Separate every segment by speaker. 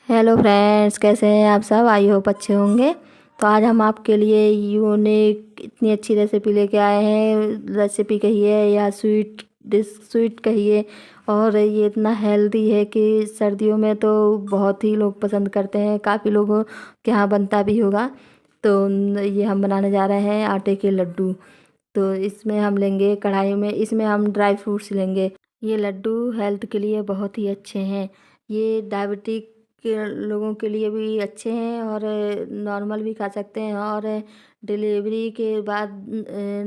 Speaker 1: Hello friends, कैसे हैं आप सब। आई होप अच्छे होंगे। तो आज हम आपके लिए यूनिक इतनी अच्छी रेसिपी लेके आए हैं। रेसिपी कहिए या स्वीट डिश, स्वीट कहिए। और ये इतना हेल्दी है कि सर्दियों में तो बहुत ही लोग पसंद करते हैं। काफ़ी लोगों के यहाँ बनता भी होगा। तो ये हम बनाने जा रहे हैं आटे के लड्डू। तो इसमें हम लेंगे कढ़ाई में, इसमें हम ड्राई फ्रूट्स लेंगे। ये लड्डू हेल्थ के लिए बहुत ही अच्छे हैं। ये डायबिटिक के लोगों के लिए भी अच्छे हैं और नॉर्मल भी खा सकते हैं। और डिलीवरी के बाद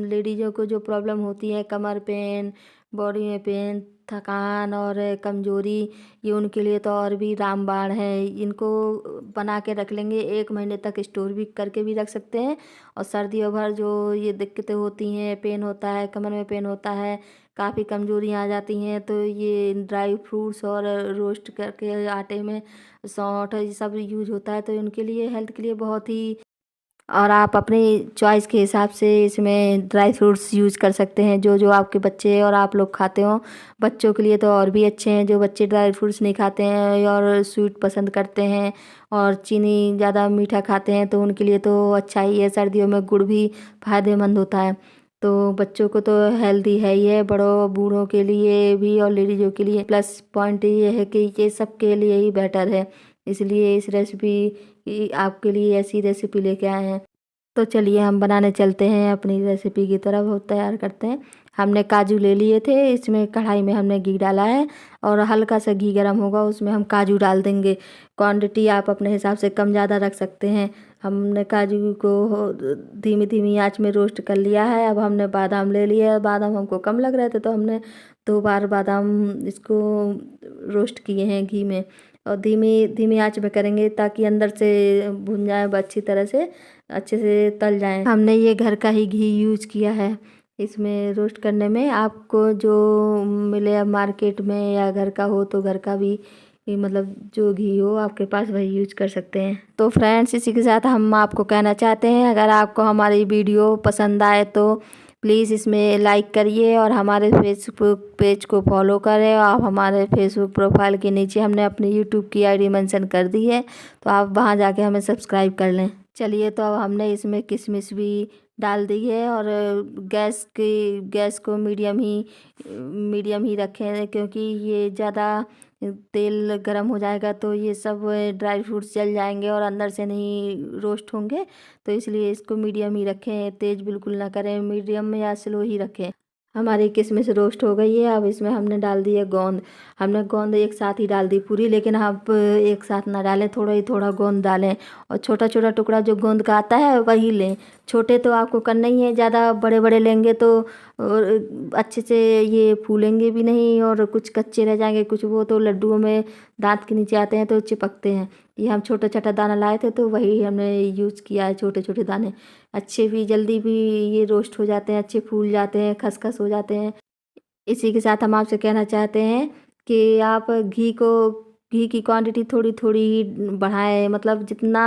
Speaker 1: लेडीज़ों को जो प्रॉब्लम होती है, कमर पेन, बॉडी में पेन, थकान और कमज़ोरी, ये उनके लिए तो और भी रामबाण है। इनको बना के रख लेंगे, 1 महीने तक स्टोर भी करके भी रख सकते हैं। और सर्दियों भर जो ये दिक्कतें होती हैं, पेन होता है, कमर में पेन होता है, काफ़ी कमज़ोरियाँ आ जाती हैं, तो ये ड्राई फ्रूट्स और रोस्ट करके आटे में सौंठ ये सब यूज होता है। तो इनके लिए हेल्थ के लिए बहुत ही, और आप अपनी चॉइस के हिसाब से इसमें ड्राई फ्रूट्स यूज कर सकते हैं, जो जो आपके बच्चे और आप लोग खाते हो। बच्चों के लिए तो और भी अच्छे हैं। जो बच्चे ड्राई फ्रूट्स नहीं खाते हैं और स्वीट पसंद करते हैं और चीनी ज़्यादा मीठा खाते हैं, तो उनके लिए तो अच्छा ही है। सर्दियों में गुड़ भी फ़ायदेमंद होता है। तो बच्चों को तो हेल्दी है ही है, बड़ों बूढ़ों के लिए भी और लेडीज़ों के लिए। प्लस पॉइंट ये है कि ये सबके लिए ही बेटर है। इसलिए इस रेसिपी आपके लिए ऐसी रेसिपी लेके आए हैं। तो चलिए हम बनाने चलते हैं, अपनी रेसिपी की तरफ वो तैयार करते हैं। हमने काजू ले लिए थे, इसमें कढ़ाई में हमने घी डाला है और हल्का सा घी गर्म होगा, उसमें हम काजू डाल देंगे। क्वांटिटी आप अपने हिसाब से कम ज़्यादा रख सकते हैं। हमने काजू को धीमी धीमी आंच में रोस्ट कर लिया है। अब हमने बादाम ले लिया है। बादाम हमको कम लग रहे थे तो हमने 2 बार बादाम इसको रोस्ट किए हैं घी में। और धीमी धीमी आंच में करेंगे ताकि अंदर से भुन जाए अच्छी तरह से, अच्छे से तल जाएं। हमने ये घर का ही घी यूज किया है इसमें रोस्ट करने में। आपको जो मिले अब मार्केट में या घर का हो तो घर का भी, ये मतलब जो घी हो आपके पास वही यूज कर सकते हैं। तो फ्रेंड्स, इसी के साथ हम आपको कहना चाहते हैं, अगर आपको हमारी वीडियो पसंद आए तो प्लीज़ इसमें लाइक करिए और हमारे फेसबुक पेज को फॉलो करें। और आप हमारे फेसबुक प्रोफाइल के नीचे हमने अपनी यूट्यूब की आईडी मेंशन कर दी है, तो आप वहां जाके हमें सब्सक्राइब कर लें। चलिए, तो अब हमने इसमें किशमिश भी डाल दी है। और गैस को मीडियम ही रखें, क्योंकि ये ज़्यादा तेल गरम हो जाएगा तो ये सब ड्राई फ्रूट्स जल जाएंगे और अंदर से नहीं रोस्ट होंगे। तो इसलिए इसको मीडियम ही रखें, तेज़ बिल्कुल ना करें, मीडियम में या स्लो ही रखें। हमारी किशमिश रोस्ट हो गई है। अब इसमें हमने डाल दी है गोंद। हमने गोंद एक साथ ही डाल दी पूरी, लेकिन आप एक साथ ना डालें, थोड़ा ही थोड़ा गोंद डालें। और छोटा छोटा टुकड़ा जो गोंद का आता है वही लें। छोटे तो आपको करना ही है, ज़्यादा बड़े बड़े लेंगे तो अच्छे से ये फूलेंगे भी नहीं और कुछ कच्चे रह जाएंगे। कुछ वो तो लड्डुओं में दांत के नीचे आते हैं तो चिपकते हैं। ये हम छोटा छोटा दाना लाए थे तो वही हमने यूज़ किया है, छोटे छोटे दाने। अच्छे भी जल्दी भी ये रोस्ट हो जाते हैं, अच्छे फूल जाते हैं, खसखस हो जाते हैं। इसी के साथ हम आपसे कहना चाहते हैं कि आप घी की क्वांटिटी थोड़ी थोड़ी ही बढ़ाएं। मतलब जितना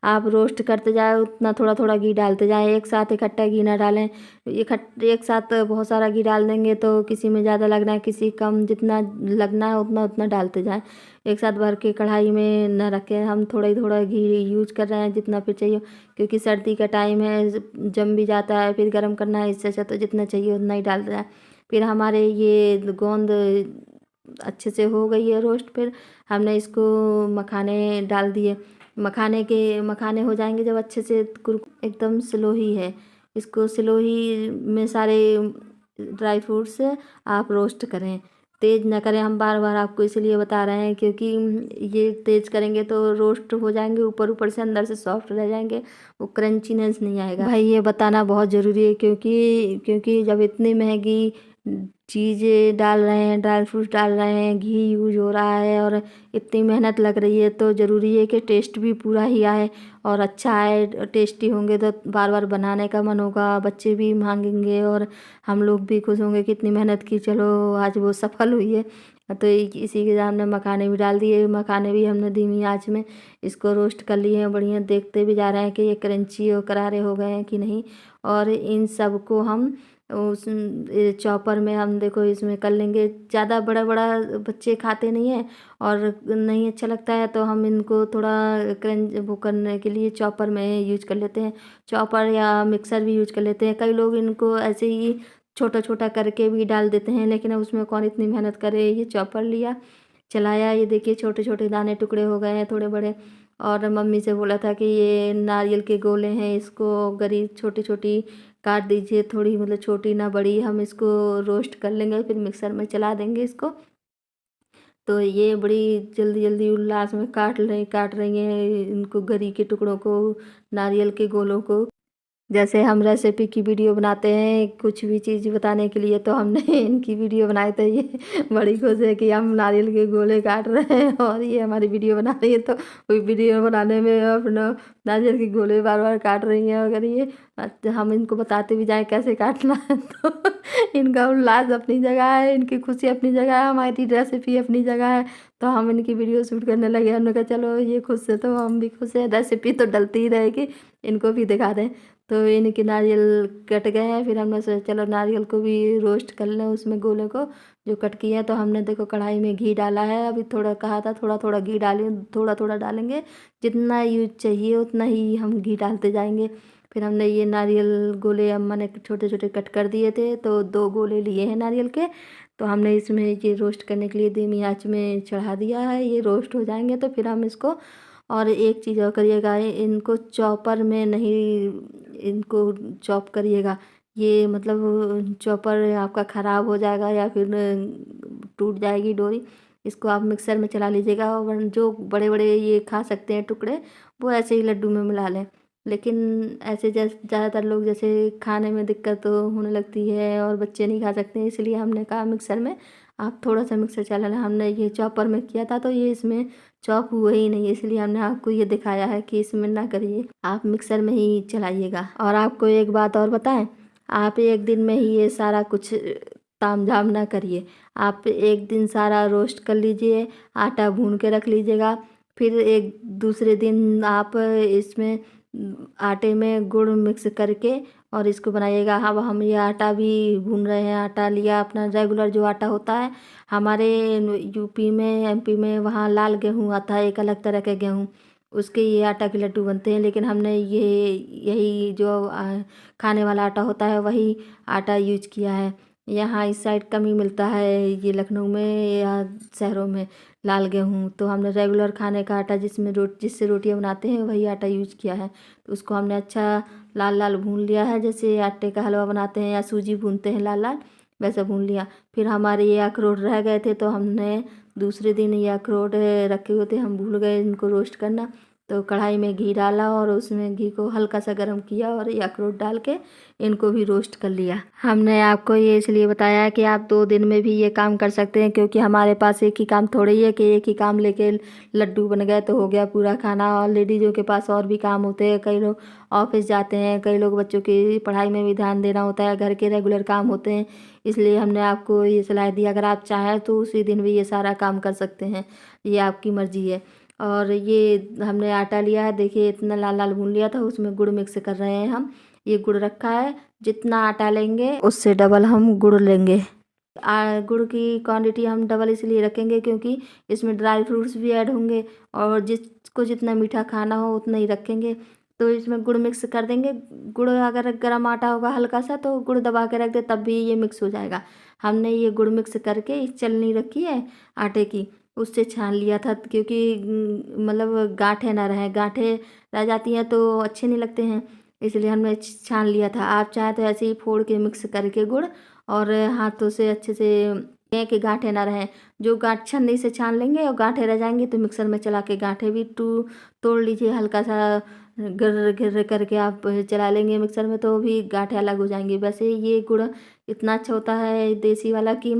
Speaker 1: आप रोस्ट करते जाए उतना थोड़ा थोड़ा घी डालते जाएं, एक साथ इकट्ठा घी ना डालें। एक साथ बहुत सारा घी डाल देंगे तो किसी में ज़्यादा लगना है, किसी कम, जितना लगना है उतना उतना डालते जाएं। एक साथ भर के कढ़ाई में न रखें। हम थोड़ा ही थोड़ा घी यूज कर रहे हैं जितना फिर चाहिए, क्योंकि सर्दी का टाइम है, जम भी जाता है, फिर गर्म करना है। इससे अच्छा तो जितना चाहिए उतना ही डालते जाएं। फिर हमारे ये गोंद अच्छे से हो गई है रोस्ट। फिर हमने इसको मखाने डाल दिए। मखाने हो जाएंगे जब अच्छे से एकदम स्लो ही है, इसको स्लो ही में सारे ड्राई फ्रूट्स आप रोस्ट करें, तेज़ ना करें। हम बार बार आपको इसलिए बता रहे हैं क्योंकि ये तेज़ करेंगे तो रोस्ट हो जाएंगे ऊपर ऊपर से, अंदर से सॉफ्ट रह जाएंगे, वो क्रंचीनेस नहीं आएगा। भाई ये बताना बहुत ज़रूरी है, क्योंकि जब इतनी महंगी चीज़ें डाल रहे हैं, ड्राई फ्रूट डाल रहे हैं, घी यूज हो रहा है और इतनी मेहनत लग रही है, तो ज़रूरी है कि टेस्ट भी पूरा ही आए और अच्छा आए। टेस्टी होंगे तो बार बार बनाने का मन होगा, बच्चे भी मांगेंगे और हम लोग भी खुश होंगे कि इतनी मेहनत की, चलो आज वो सफल हुई है। तो इसी के साथ हमने मखाने भी डाल दिए। मखाने भी हमने धीमी आंच में इसको रोस्ट कर लिए हैं बढ़िया। देखते भी जा रहे हैं कि ये क्रंची और करारे हो गए हैं कि नहीं। और इन सब को हम उस चॉपर में हम देखो इसमें कर लेंगे। ज़्यादा बड़ा बड़ा बच्चे खाते नहीं हैं और नहीं अच्छा लगता है, तो हम इनको थोड़ा क्रंच वो करने के लिए चॉपर में यूज कर लेते हैं। चॉपर या मिक्सर भी यूज कर लेते हैं। कई लोग इनको ऐसे ही छोटा छोटा करके भी डाल देते हैं, लेकिन अब उसमें कौन इतनी मेहनत करे। ये चॉपर लिया, चलाया, ये देखिए छोटे छोटे दाने टुकड़े हो गए हैं थोड़े बड़े। और मम्मी से बोला था कि ये नारियल के गोले हैं, इसको गरी छोटी छोटी काट दीजिए, थोड़ी मतलब छोटी ना बड़ी। हम इसको रोस्ट कर लेंगे, फिर मिक्सर में चला देंगे इसको। तो ये बड़ी जल्दी जल्दी उल्लास में काट रही हैं इनको, गरी के टुकड़ों को, नारियल के गोलों को। जैसे हम रेसिपी की वीडियो बनाते हैं कुछ भी चीज़ बताने के लिए, तो हमने इनकी वीडियो बनाए थे। ये बड़ी खुश है कि हम नारियल के गोले काट रहे हैं और ये हमारी वीडियो बना रही है। तो वही वीडियो बनाने में अपना नारियल के गोले बार बार काट रही हैं। अगर ये हम इनको बताते भी जाएँ कैसे काटना है तो इनका उल्लास अपनी जगह है, इनकी खुशी अपनी जगह है, हमारी रेसिपी अपनी जगह है। तो हम इनकी वीडियो शूट करने लगे। हमने कहा चलो ये खुश है तो हम भी खुश हैं, रेसिपी तो डलती ही रहेगी, इनको भी दिखा दें। तो इनके नारियल कट गए हैं, फिर हमने सोचा चलो नारियल को भी रोस्ट कर लें, उसमें गोले को जो कट किए हैं। तो हमने देखो कढ़ाई में घी डाला है। अभी थोड़ा कहा था थोड़ा थोड़ा घी डालें, थोड़ा थोड़ा डालेंगे, जितना यूज चाहिए उतना ही हम घी डालते जाएंगे। फिर हमने ये नारियल गोले अम्मा ने छोटे छोटे कट कर दिए थे, तो 2 गोले लिए हैं नारियल के। तो हमने इसमें ये रोस्ट करने के लिए धीमी आंच में चढ़ा दिया है। ये रोस्ट हो जाएंगे तो फिर हम इसको, और एक चीज़ और करिएगा, इनको चॉपर में नहीं इनको चॉप करिएगा। ये मतलब चॉपर आपका ख़राब हो जाएगा या फिर टूट जाएगी डोरी। इसको आप मिक्सर में चला लीजिएगा। और जो बड़े बड़े ये खा सकते हैं टुकड़े, वो ऐसे ही लड्डू में मिला लें। लेकिन ऐसे ज़्यादातर लोग जैसे खाने में दिक्कत तो होने लगती है और बच्चे नहीं खा सकते, इसलिए हमने कहा मिक्सर में आप थोड़ा सा मिक्सर चला लें। हमने ये चॉपर में किया था तो ये इसमें चॉप हुआ ही नहीं, इसलिए हमने आपको ये दिखाया है कि इसमें ना करिए, आप मिक्सर में ही चलाइएगा। और आपको एक बात और बताएं, आप एक दिन में ही ये सारा कुछ तामझाम ना करिए। आप एक दिन सारा रोस्ट कर लीजिए, आटा भून के रख लीजिएगा। फिर एक दूसरे दिन आप इसमें आटे में गुड़ मिक्स करके और इसको बनाइएगा। अब हम ये आटा भी भून रहे हैं। आटा लिया अपना रेगुलर जो आटा होता है, हमारे यूपी में एमपी में वहाँ लाल गेहूँ आता है, एक अलग तरह का गेहूँ, उसके ये आटा के लड्डू बनते हैं। लेकिन हमने ये यही जो खाने वाला आटा होता है वही आटा यूज किया है। यहाँ इस साइड कम ही मिलता है, ये लखनऊ में या शहरों में, लाल गेहूँ। तो हमने रेगुलर खाने का आटा जिससे रोटियाँ बनाते हैं वही आटा यूज किया है। तो उसको हमने अच्छा लाल लाल भून लिया है, जैसे आटे का हलवा बनाते हैं या सूजी भूनते हैं लाल लाल, वैसा भून लिया। फिर हमारे ये अखरोट रह गए थे, तो हमने दूसरे दिन ये अखरोट रखे हुए थे, हम भूल गए इनको रोस्ट करना। तो कढ़ाई में घी डाला और उसमें घी को हल्का सा गर्म किया और ये अखरोट डाल के इनको भी रोस्ट कर लिया। हमने आपको ये इसलिए बताया है कि आप 2 दिन में भी ये काम कर सकते हैं, क्योंकि हमारे पास एक ही काम थोड़ी है कि एक ही काम लेके लड्डू बन गए तो हो गया पूरा खाना। और लेडीज़ों के पास और भी काम होते हैं, कई लोग ऑफिस जाते हैं, कई लोग बच्चों की पढ़ाई में भी ध्यान देना होता है, घर के रेगुलर काम होते हैं। इसलिए हमने आपको ये सलाह दी, अगर आप चाहें तो उसी दिन भी ये सारा काम कर सकते हैं, ये आपकी मर्ज़ी है। और ये हमने आटा लिया है, देखिए इतना लाल लाल भून लिया था, उसमें गुड़ मिक्स कर रहे हैं हम। ये गुड़ रखा है, जितना आटा लेंगे उससे डबल हम गुड़ लेंगे। गुड़ की क्वांटिटी हम डबल इसलिए रखेंगे क्योंकि इसमें ड्राई फ्रूट्स भी ऐड होंगे, और जिसको जितना मीठा खाना हो उतना ही रखेंगे। तो इसमें गुड़ मिक्स कर देंगे। गुड़ अगर गर्म आटा होगा हल्का सा तो गुड़ दबा के रख दे, तब भी ये मिक्स हो जाएगा। हमने ये गुड़ मिक्स करके एक छलनी रखी है आटे की, उससे छान लिया था, क्योंकि मतलब गांठें ना रहें, गांठें रह जाती हैं तो अच्छे नहीं लगते हैं, इसलिए हमने छान लिया था। आप चाहे तो ऐसे ही फोड़ के मिक्स करके गुड़ और हाथों से अच्छे से कि गांठें ना रहें। जो गांठ छन्नी से छान लेंगे और गांठें रह जाएंगी तो मिक्सर में चला के गांठें भी तोड़ लीजिए, हल्का सा गिर गिर करके आप चला लेंगे मिक्सर में तो भी गांठें अलग हो जाएंगी। वैसे ये गुड़ इतना अच्छा होता है देसी वाला कि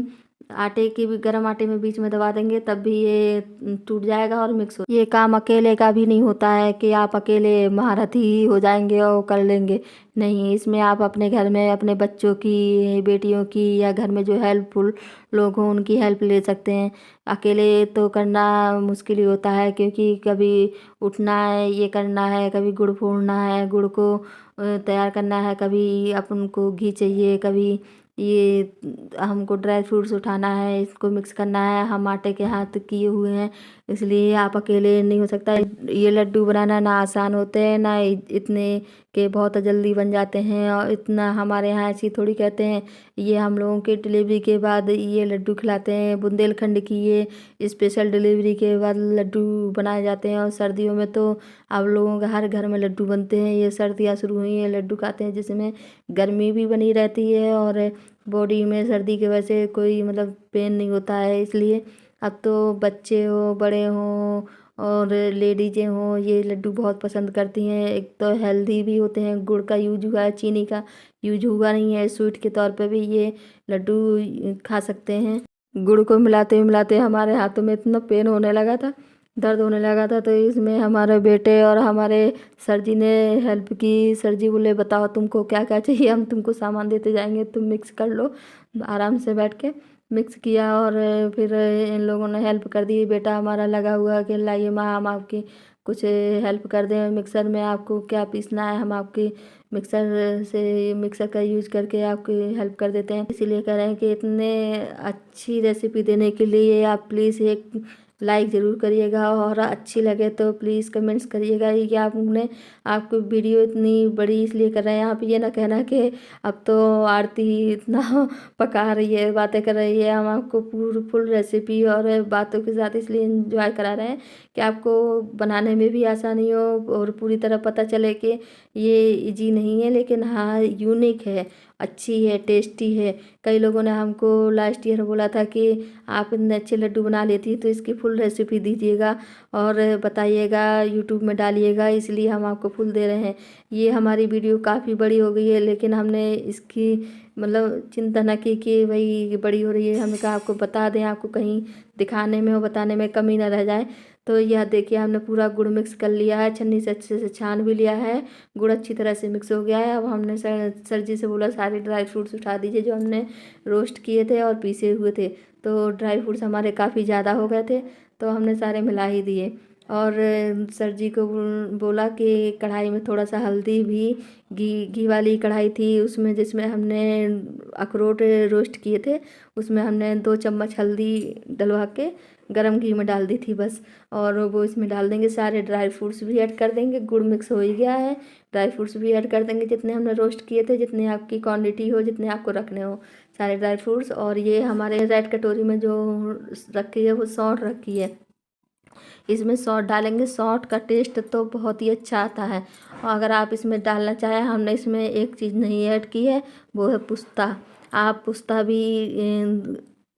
Speaker 1: आटे की भी, गर्म आटे में बीच में दबा देंगे तब भी ये टूट जाएगा और मिक्स हो। ये काम अकेले का भी नहीं होता है कि आप अकेले महारथी ही हो जाएंगे और कर लेंगे। नहीं, इसमें आप अपने घर में अपने बच्चों की, बेटियों की, या घर में जो हेल्पफुल लोग हों उनकी हेल्प ले सकते हैं। अकेले तो करना मुश्किल ही होता है, क्योंकि कभी उठना है, ये करना है, कभी गुड़ फोड़ना है, गुड़ को तैयार करना है, कभी अपन को घी चाहिए, कभी ये हमको ड्राई फ्रूट्स उठाना है, इसको मिक्स करना है। हम आटे के हाथ किए हुए हैं, इसलिए आप अकेले नहीं हो सकता। ये लड्डू बनाना ना आसान होते हैं, ना इतने के बहुत जल्दी बन जाते हैं। और इतना हमारे यहाँ ऐसी थोड़ी कहते हैं, ये हम लोगों के डिलीवरी के बाद ये लड्डू खिलाते हैं। बुंदेलखंड की ये स्पेशल डिलीवरी के बाद लड्डू बनाए जाते हैं। और सर्दियों में तो आप लोगों के हर घर में लड्डू बनते हैं। ये सर्दियाँ शुरू हुई हैं, लड्डू खाते हैं, जिसमें गर्मी भी बनी रहती है और बॉडी में सर्दी की वजह से कोई मतलब पेन नहीं होता है। इसलिए अब तो बच्चे हो, बड़े हों और लेडीजें हों, ये लड्डू बहुत पसंद करती हैं। एक तो हेल्दी भी होते हैं, गुड़ का यूज हुआ है, चीनी का यूज हुआ नहीं है। स्वीट के तौर पे भी ये लड्डू खा सकते हैं। गुड़ को मिलाते मिलाते हमारे हाथों में इतना पेन होने लगा था, दर्द होने लगा था, तो इसमें हमारे बेटे और हमारे सर जी ने हेल्प की। सर जी बोले बताओ तुमको क्या क्या चाहिए, हम तुमको सामान देते जाएंगे, तुम मिक्स कर लो। आराम से बैठ के मिक्स किया और फिर इन लोगों ने हेल्प कर दी। बेटा हमारा लगा हुआ कि लाइए माँ, हम आपकी कुछ हेल्प कर दें, मिक्सर में आपको क्या पीसना है, हम आपकी मिक्सर का यूज करके आपकी हेल्प कर देते हैं। इसीलिए कह रहे हैं कि इतने अच्छी रेसिपी देने के लिए आप प्लीज़ एक लाइक ज़रूर करिएगा, और अच्छी लगे तो प्लीज़ कमेंट्स करिएगा। ये आपने आपको वीडियो इतनी बड़ी इसलिए कर रहे हैं, आप ये ना कहना कि अब तो आरती इतना पका रही है, बातें कर रही है। हम आपको पूरी फुल रेसिपी और बातों के साथ इसलिए इंजॉय करा रहे हैं कि आपको बनाने में भी आसानी हो और पूरी तरह पता चले कि ये इजी नहीं है, लेकिन हाँ यूनिक है, अच्छी है, टेस्टी है। कई लोगों ने हमको लास्ट ईयर बोला था कि आप इतने अच्छे लड्डू बना लेती तो इसकी फुल रेसिपी दीजिएगा और बताइएगा, यूट्यूब में डालिएगा, इसलिए हम आपको फुल दे रहे हैं। ये हमारी वीडियो काफ़ी बड़ी हो गई है, लेकिन हमने इसकी मतलब चिंता न की कि भाई बड़ी हो रही है। हमने कहा आपको बता दें, आपको कहीं दिखाने में और बताने में कमी ना रह जाए। तो यह देखिए हमने पूरा गुड़ मिक्स कर लिया है, छन्नी से अच्छे से छान भी लिया है। गुड़ अच्छी तरह से मिक्स हो गया है। अब हमने सर जी से बोला सारे ड्राई फ्रूट्स उठा दीजिए जो हमने रोस्ट किए थे और पीसे हुए थे। तो ड्राई फ्रूट्स हमारे काफ़ी ज़्यादा हो गए थे, तो हमने सारे मिला ही दिए। और सर जी को बोला कि कढ़ाई में थोड़ा सा हल्दी भी, घी वाली कढ़ाई थी उसमें, जिसमें हमने अखरोट रोस्ट किए थे, उसमें हमने 2 चम्मच हल्दी डलवा के गरम घी में डाल दी थी बस। और वो इसमें डाल देंगे, सारे ड्राई फ्रूट्स भी ऐड कर देंगे। गुड़ मिक्स हो ही गया है, ड्राई फ्रूट्स भी ऐड कर देंगे जितने हमने रोस्ट किए थे, जितनी आपकी क्वांटिटी हो, जितने आपको रखने हो सारे ड्राई फ्रूट्स। और ये हमारे रेड कटोरी में जो रखी है वो सौंठ रखी है, इसमें सौंठ डालेंगे। सौंठ का टेस्ट तो बहुत ही अच्छा आता है। और अगर आप इसमें डालना चाहें, हमने इसमें एक चीज़ नहीं ऐड की है, वो है पुस्ता। आप पुस्ता भी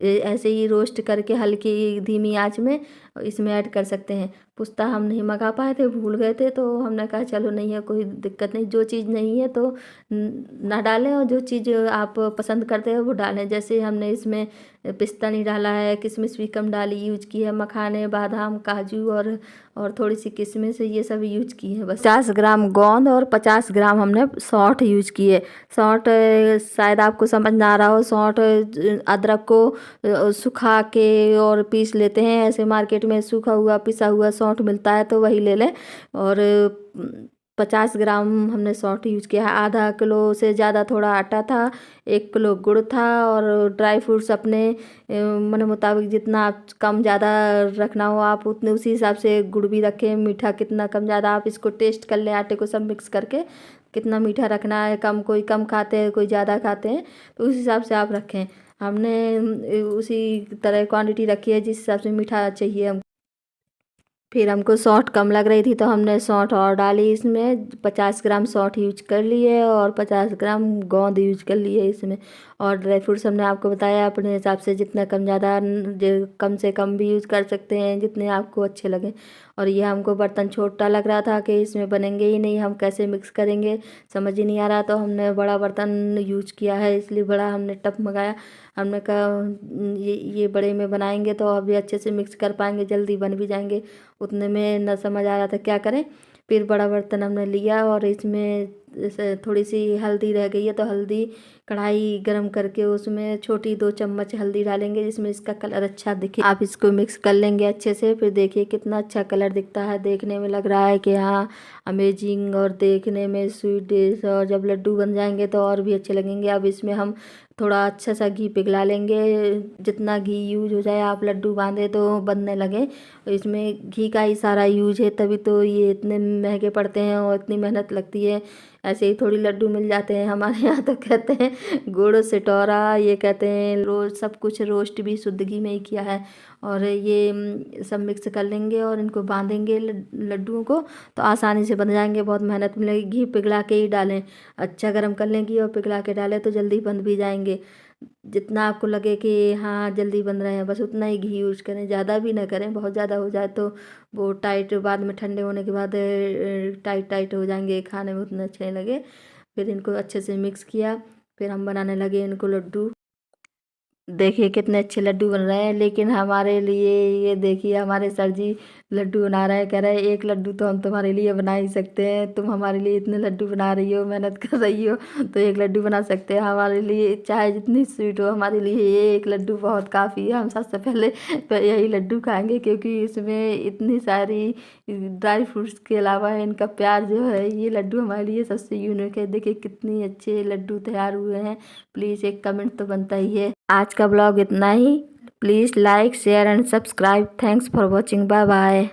Speaker 1: ऐसे ही रोस्ट करके हल्की धीमी आंच में इसमें ऐड कर सकते हैं। पुस्ता हम नहीं मंगा पाए थे, भूल गए थे, तो हमने कहा चलो नहीं है, कोई दिक्कत नहीं, जो चीज़ नहीं है तो ना डालें, और जो चीज़ आप पसंद करते हैं वो डालें। जैसे हमने इसमें पिस्ता नहीं डाला है, किशमिश भी कम डाली, यूज की है, मखाने, बादाम, काजू और थोड़ी सी किशमिश, ये सब यूज की है बस। 50 ग्राम गोंद और 50 ग्राम हमने सौंठ यूज की है। सौंठ शायद आपको समझ ना आ रहा हो, सौंठ अदरक को सुखा के और पीस लेते हैं। ऐसे मार्केट में सूखा हुआ पिसा हुआ सौंठ मिलता है, तो वही ले लें। और 50 ग्राम हमने सौंठ यूज किया है। आधा किलो से ज़्यादा थोड़ा आटा था, 1 किलो गुड़ था, और ड्राई फ्रूट्स अपने मन मुताबिक जितना आप कम ज़्यादा रखना हो आप उतने उसी हिसाब से गुड़ भी रखें। मीठा कितना कम ज़्यादा आप इसको टेस्ट कर लें, आटे को सब मिक्स करके कितना मीठा रखना है। कम, कोई कम खाते हैं, कोई ज़्यादा खाते हैं, तो उस हिसाब से आप रखें। हमने उसी तरह क्वांटिटी रखी है जिस हिसाब से मीठा चाहिए हम। फिर हमको सौंठ कम लग रही थी तो हमने सौंठ और डाली इसमें। 50 ग्राम सौंठ यूज कर लिए और 50 ग्राम गोंद यूज कर लिए इसमें। और ड्राई फ्रूट्स हमने आपको बताया अपने हिसाब से, जितना कम ज़्यादा, कम से कम भी यूज कर सकते हैं, जितने आपको अच्छे लगे। और ये हमको बर्तन छोटा लग रहा था कि इसमें बनेंगे ही नहीं, हम कैसे मिक्स करेंगे समझ ही नहीं आ रहा। तो हमने बड़ा बर्तन यूज किया है, इसलिए बड़ा हमने टब मंगाया। हमने कहा ये बड़े में बनाएंगे तो अभी अच्छे से मिक्स कर पाएंगे, जल्दी बन भी जाएंगे। उतने में न समझ आ रहा था क्या करें। फिर बड़ा बर्तन हमने लिया और इसमें थोड़ी सी हल्दी रह गई है, तो हल्दी कढ़ाई गरम करके उसमें छोटी 2 चम्मच हल्दी डालेंगे, जिसमें इसका कलर अच्छा दिखे। आप इसको मिक्स कर लेंगे अच्छे से। फिर देखिए कितना अच्छा कलर दिखता है, देखने में लग रहा है कि हाँ अमेजिंग, और देखने में स्वीट डिश। और जब लड्डू बन जाएंगे तो और भी अच्छे लगेंगे। अब इसमें हम थोड़ा अच्छा सा घी पिघला लेंगे, जितना घी यूज हो जाए आप लड्डू बांधे तो बनने लगे। इसमें घी का ही सारा यूज है, तभी तो ये इतने महंगे पड़ते हैं और इतनी मेहनत लगती है। ऐसे ही थोड़ी लड्डू मिल जाते हैं हमारे यहाँ तो कहते हैं गुड़ सिटौरा, ये कहते हैं रोज सब कुछ रोस्ट भी शुद्ध घी में ही किया है। और ये सब मिक्स कर लेंगे और इनको बांधेंगे लड्डुओं को, तो आसानी से बन जाएंगे। बहुत मेहनत मिलेगी, घी पिघला के ही डालें, अच्छा गर्म कर लें घी और पिघला के डालें तो जल्दी बन भी जाएंगे। जितना आपको लगे कि हाँ जल्दी बन रहे हैं बस उतना ही घी यूज करें, ज़्यादा भी ना करें। बहुत ज़्यादा हो जाए तो वो टाइट, बाद में ठंडे होने के बाद टाइट टाइट हो जाएंगे, खाने में उतने अच्छे नहीं लगे। फिर इनको अच्छे से मिक्स किया, फिर हम बनाने लगे इनको लड्डू। देखिए कितने अच्छे लड्डू बन रहे हैं। लेकिन हमारे लिए ये देखिए हमारे सर जी लड्डू बना रहे हैं, कह रहे हैं एक लड्डू तो हम तुम्हारे लिए बना ही सकते हैं, तुम हमारे लिए इतने लड्डू बना रही हो, मेहनत कर रही हो, तो एक लड्डू बना सकते हैं हमारे लिए, चाहे जितनी स्वीट हो हमारे लिए ये एक लड्डू बहुत काफ़ी है। हम सबसे पहले यही लड्डू खाएंगे, क्योंकि इसमें इतनी सारी ड्राई फ्रूट्स के अलावा इनका प्यार जो है, ये लड्डू हमारे लिए सबसे यूनिक है। देखिए कितनी अच्छे लड्डू तैयार हुए हैं। प्लीज़ एक कमेंट तो बनता ही है। आज का ब्लॉग इतना ही। Please like share and subscribe. Thanks for watching. Bye bye.